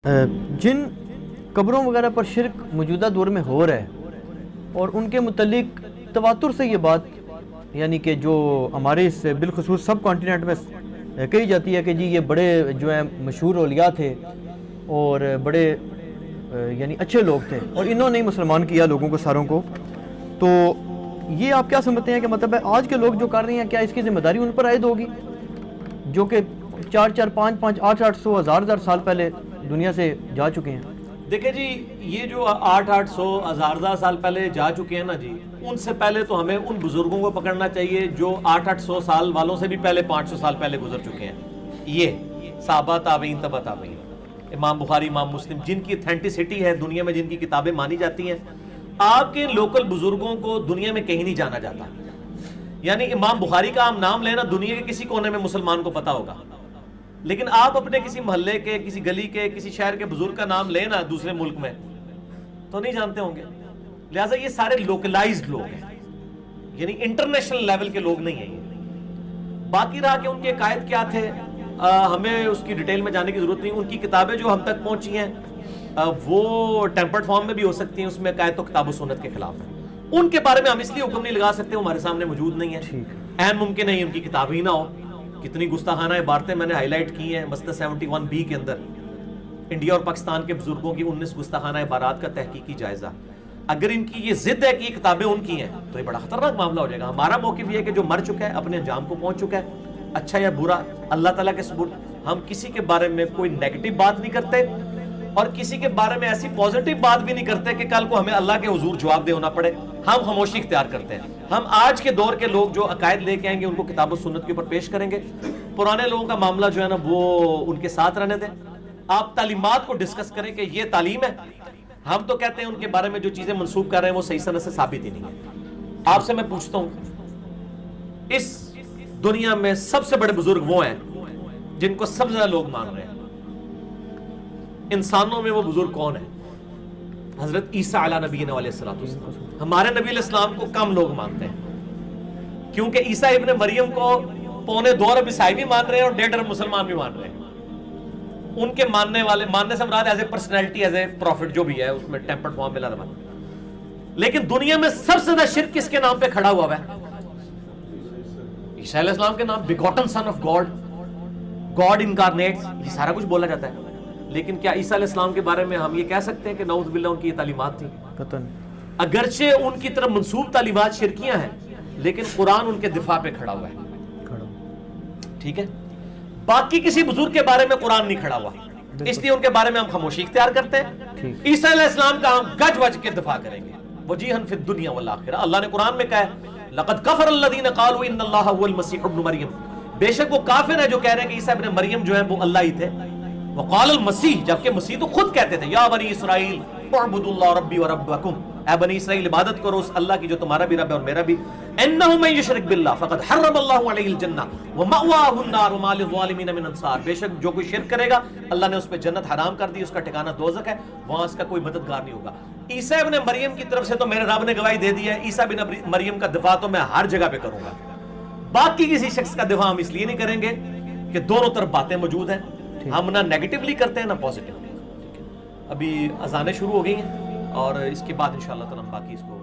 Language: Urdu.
جن قبروں وغیرہ پر شرک موجودہ دور میں ہو رہا ہے اور ان کے متعلق تواتر سے یہ بات یعنی کہ جو ہمارے اس بالخصوص سب کانٹیننٹ میں کہی جاتی ہے کہ جی یہ بڑے جو ہیں مشہور اولیاء تھے اور بڑے یعنی اچھے لوگ تھے اور انہوں نے ہی مسلمان کیا لوگوں کو ساروں کو، تو یہ آپ کیا سمجھتے ہیں کہ مطلب ہے آج کے لوگ جو کر رہے ہیں کیا اس کی ذمہ داری ان پر عائد ہوگی جو کہ 400 500 800 1000 سال پہلے دنیا سے جا چکے ہیں؟ دیکھیں جی، یہ جو 800 1000 سال پہلے جا چکے ہیں نا جی، ان سے پہلے تو ہمیں ان بزرگوں کو پکڑنا چاہیے جو 800 سال والوں سے بھی پہلے 500 سال پہلے گزر چکے ہیں۔ یہ صحابہ تابعین تبع تابعین، امام بخاری امام مسلم، جن کی اتھینٹسٹی ہے دنیا میں، جن کی کتابیں مانی جاتی ہیں، آپ کے لوکل بزرگوں کو دنیا میں کہیں نہیں جانا جاتا۔ یعنی امام بخاری کا ہم نام لینا دنیا کے کسی کونے میں مسلمان کو پتا ہوگا، لیکن آپ اپنے کسی محلے کے، کسی گلی کے، کسی شہر کے بزرگ کا نام لینا دوسرے ملک میں تو نہیں جانتے ہوں گے۔ لہٰذا یہ سارے لوکلائزڈ لوگ ہیں، یعنی انٹرنیشنل لیول کے لوگ نہیں ہیں یہ۔ باقی رہا کہ ان کے قائد کیا تھے، ہمیں اس کی ڈیٹیل میں جانے کی ضرورت نہیں۔ ان کی کتابیں جو ہم تک پہنچی ہیں وہ ٹیمپرڈ فارم میں بھی ہو سکتی ہیں، اس میں قائد تو کتاب و سنت کے خلاف ہے۔ ان کے بارے میں ہم اس لیے حکم نہیں لگا سکتے، وہ ہمارے سامنے موجود نہیں ہے۔ عین ممکن ہے ان کی کتاب ہی نہ ہو۔ کتنی گستاخانہ عبارتیں میں نے ہائی لائٹ کی ہیں مسئلہ 71B کے اندر، انڈیا اور پاکستان کے بزرگوں کی 19 گستاخانہ عبارات کا تحقیقی جائزہ۔ اگر ان کی یہ ضد ہے کہ یہ کتابیں ان کی ہیں تو یہ بڑا خطرناک معاملہ ہو جائے گا۔ ہمارا موقف یہ ہے کہ جو مر چکا ہے اپنے انجام کو پہنچ چکا ہے، اچھا یا برا اللہ تعالیٰ کے سپرد۔ ہم کسی کے بارے میں کوئی نیگیٹو بات نہیں کرتے اور کسی کے بارے میں ایسی پازیٹیو بات بھی نہیں کرتے کہ کل کو ہمیں اللہ کے حضور جواب دے ہونا پڑے۔ ہم خاموشی اختیار کرتے ہیں۔ ہم آج کے دور کے لوگ جو عقائد لے کے آئیں گے ان کو کتاب و سنت کے اوپر پیش کریں گے۔ پرانے لوگوں کا معاملہ جو ہے نا وہ ان کے ساتھ رہنے دیں۔ آپ تعلیمات کو ڈسکس کریں کہ یہ تعلیم ہے۔ ہم تو کہتے ہیں ان کے بارے میں جو چیزیں منسوب کر رہے ہیں وہ صحیح سند سے ثابت ہی نہیں ہے۔ آپ سے میں پوچھتا ہوں، اس دنیا میں سب سے بڑے بزرگ وہ ہیں جن کو سب سے زیادہ لوگ مان رہے ہیں۔ انسانوں میں وہ بزرگ کون ہیں؟ حضرت عیسیٰ علیہ نبینا علیہ السلام۔ ہمارے نبی علیہ السلام کو کم لوگ مانتے ہیں کیونکہ عیسیٰ ابن مریم کو 2.25 ارب عیسائی بھی مان رہے ہیں اور 1.5 ارب مسلمان بھی مان رہے ہیں۔ ان کے ماننے سے مراد as a personality, as a prophet جو بھی ہے اس میں ٹیمپرڈ فارم میں لازم۔ لیکن دنیا میں سب سے زیادہ شرک کس کے نام پہ کھڑا ہوا ہے؟ عیسیٰ علیہ السلام کے نام، بیگوٹن سن آف گاڈ، گاڈ انکارنیٹس، یہ سارا کچھ بولا جاتا ہے۔ لیکن کیا عیسیٰ علیہ السلام کے بارے میں ہم یہ کہہ سکتے ہیں کہ نعوذ باللہ ان کی یہ تعلیمات تھی؟ قطعاً۔ اگرچہ ان کی طرف منسوب تعلیمات شرکیاں ہیں لیکن قرآن ان کے دفاع پہ کھڑا ہوا ہے۔ ٹھیک ہے، باقی کسی بزرگ کے بارے میں قرآن نہیں کھڑا ہوا، اس لیے ان کے بارے میں ہم خاموشی اختیار کرتے ہیں۔ عیسیٰ علیہ السلام کا ہم گج وج کے دفاع کریں گے، وجیہاً فی الدنیا والآخرہ۔ اللہ نے قرآن میں کہا ہے لقد کفر الذین قالوا ان اللہ هو المسیح ابن مریم، بے شک وہ کافر ہے جو کہہ رہے ہیں کہ عیسیٰ ابن مریم جو ہے وہ اللہ ہی تھے۔ وقال المسیح، جبکہ مسیح تو خود کہتے تھے یا بنی اسرائیل اعبدوا اللہ ربی وربکم، اے بنی اسرائیل عبادت کرو اس اللہ کی جو تمہارا بھی رب ہے اور میرا بھی۔ انہ من یشرک باللہ فقد حرم اللہ علیہ الجنہ ومأواہ النار وما للظالمین من انصار، بے شک جو کوئی شرک کرے گا اللہ نے اس پہ جنت حرام کر دی، اس کا ٹھکانہ دوزخ ہے، وہاں اس کا کوئی مددگار نہیں ہوگا۔ عیسیٰ ابن مریم کی طرف سے تو میرے رب نے گواہی دے دی ہے، عیسیٰ ابن مریم کا دفاع تو میں ہر جگہ پہ کروں گا۔ باقی کسی شخص کا دفاع ہم اس لیے نہیں کریں گے کہ دونوں طرف باتیں موجود ہیں، ہم نہ نیگیٹیولی کرتے ہیں نہ پازیٹیولی۔ ابھی اذانیں شروع ہو گئی ہیں اور اس کے بعد انشاءاللہ تعالیٰ ہم باقی اس کو